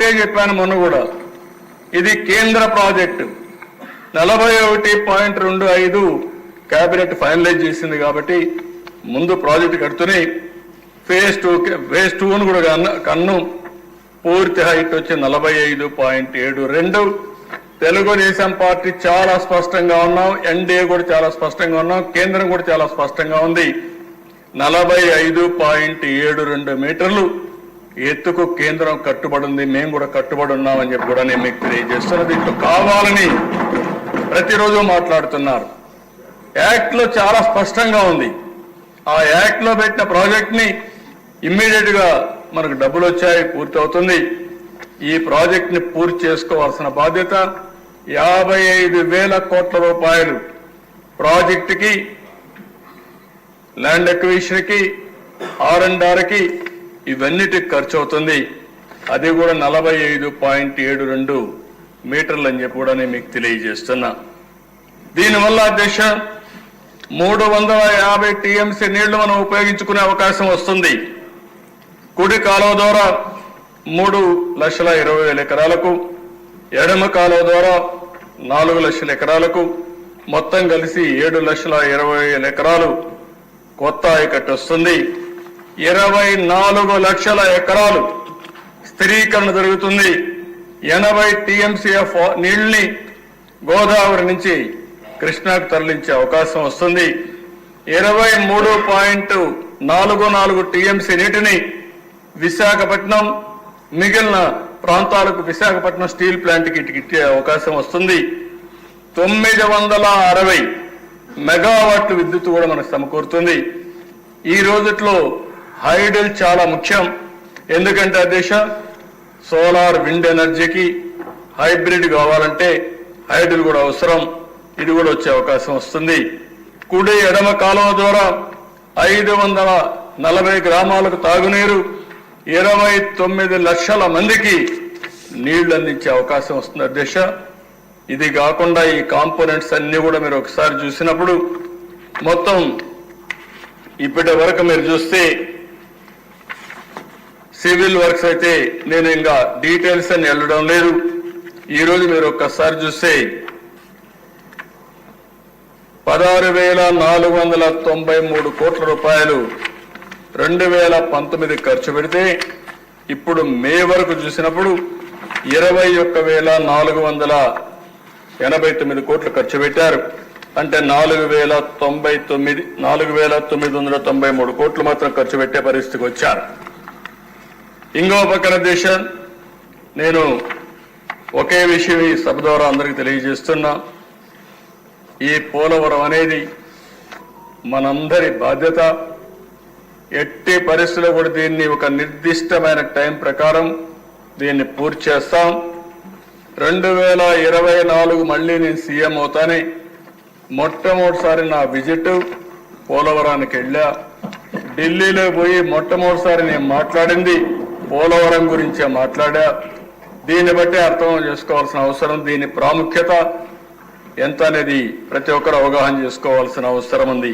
ఒకటే చెప్పాను మొన్న కూడా, ఇది కేంద్ర ప్రాజెక్టు 41.25 కేబినెట్ ఫైనలైజ్ చేసింది కాబట్టి ముందు ప్రాజెక్టు కడుతూనే ఫేజ్ 2 కూడా కన్ను పూర్తి హైట్ వచ్చి 45.72. తెలుగుదేశం పార్టీ చాలా స్పష్టంగా ఉన్నాం, ఎన్డీఏ కూడా చాలా స్పష్టంగా ఉన్నాం, కేంద్రం కూడా చాలా స్పష్టంగా ఉంది. 45.72 మీటర్లు ఎత్తుకు కేంద్రం కట్టుబడి ఉంది, మేము కూడా కట్టుబడి ఉన్నామని చెప్పి కూడా నేను మీకు తెలియజేస్తున్నా. దీంట్లో కావాలని ప్రతిరోజు మాట్లాడుతున్నారు. యాక్ట్ లో చాలా స్పష్టంగా ఉంది. ఆ యాక్ట్ లో పెట్టిన ప్రాజెక్ట్ ని ఇమ్మీడియట్ గా మనకు డబ్బులు వచ్చాయి, పూర్తి అవుతుంది. ఈ ప్రాజెక్ట్ ని పూర్తి చేసుకోవాల్సిన బాధ్యత 55,000 కోట్ల రూపాయలు ప్రాజెక్టుకి, ల్యాండ్ ఎక్విజిషన్ కి, R&Rకి ఇవన్నిటికి ఖర్చు అవుతుంది. అది కూడా 45.72 మీటర్లు అని చెప్పి కూడా నేను మీకు తెలియజేస్తున్నా. దీనివల్ల దేశ 350 టీఎంసీ నీళ్లు మనం ఉపయోగించుకునే అవకాశం వస్తుంది. కుడి కాలువ ద్వారా 3,20,000 ఎకరాలకు, ఎడమ కాలువ ద్వారా 4,00,000 ఎకరాలకు, మొత్తం కలిసి 7,20,000 ఎకరాలు కొత్త ఆయకట్టు వస్తుంది. 24 లక్షల ఎకరాలు స్థిరీకరణ జరుగుతుంది. 80 టీఎంసీఎఫ్ నీళ్లని గోదావరి నుంచి కృష్ణాకు తరలించే అవకాశం వస్తుంది. 23.44 టీఎంసీ నీటిని విశాఖపట్నం, మిగిలిన ప్రాంతాలకు విశాఖపట్నం స్టీల్ ప్లాంట్కి ఇచ్చే అవకాశం వస్తుంది. 960 మెగావాట్ల విద్యుత్ కూడా మనకు సమకూరుతుంది. ఈ రోజుట్లో హైడల్ చాలా ముఖ్యం. ఎందుకంటే దేశ సోలార్, విండ్ ఎనర్జీకి హైబ్రిడ్ కావాలంటే హైడల్ కూడా అవసరం. ఇది కూడా వచ్చే అవకాశం వస్తుంది. కుడి ఎడమ కాలువ ద్వారా 540 గ్రామాలకు తాగునీరు, 29 లక్షల మందికి నీళ్లు అందించే అవకాశం వస్తుంది అధ్యక్ష. ఇది కాకుండా ఈ కాంపోనెంట్స్ అన్ని కూడా మీరు ఒకసారి చూసినప్పుడు మొత్తం ఇప్పటి వరకు మీరు చూస్తే సివిల్ వర్క్స్ అయితే నేను ఇంకా డీటెయిల్స్ అని వెళ్ళడం లేదు. ఈరోజు మీరు ఒక్కసారి చూస్తే 16,493 కోట్ల రూపాయలు 2019 ఖర్చు పెడితే ఇప్పుడు మే వరకు చూసినప్పుడు 21,489 కోట్లు ఖర్చు పెట్టారు. అంటే 4,993 కోట్లు మాత్రం ఖర్చు పెట్టే పరిస్థితికి వచ్చారు. ఇంకో పక్కన దేశం నేను ఒకే విషయం ఈ సభ ద్వారా అందరికీ తెలియజేస్తున్నా. ఈ పోలవరం అనేది మనందరి బాధ్యత. ఎట్టి పరిస్థితుల్లో కూడా దీన్ని ఒక నిర్దిష్టమైన టైం ప్రకారం దీన్ని పూర్తి చేస్తాం. 2024 మళ్ళీ నేను సీఎం అవుతానే మొట్టమొదటిసారి నా విజిట్ పోలవరానికి వెళ్ళా. ఢిల్లీలో పోయి మొట్టమొదటిసారి నేను మాట్లాడింది పోలవరం గురించే మాట్లాడా. దీన్ని బట్టి అర్థం చేసుకోవాల్సిన అవసరం, దీని ప్రాముఖ్యత ఎంత అనేది ప్రతి ఒక్కరు అవగాహన చేసుకోవాల్సిన అవసరం ఉంది.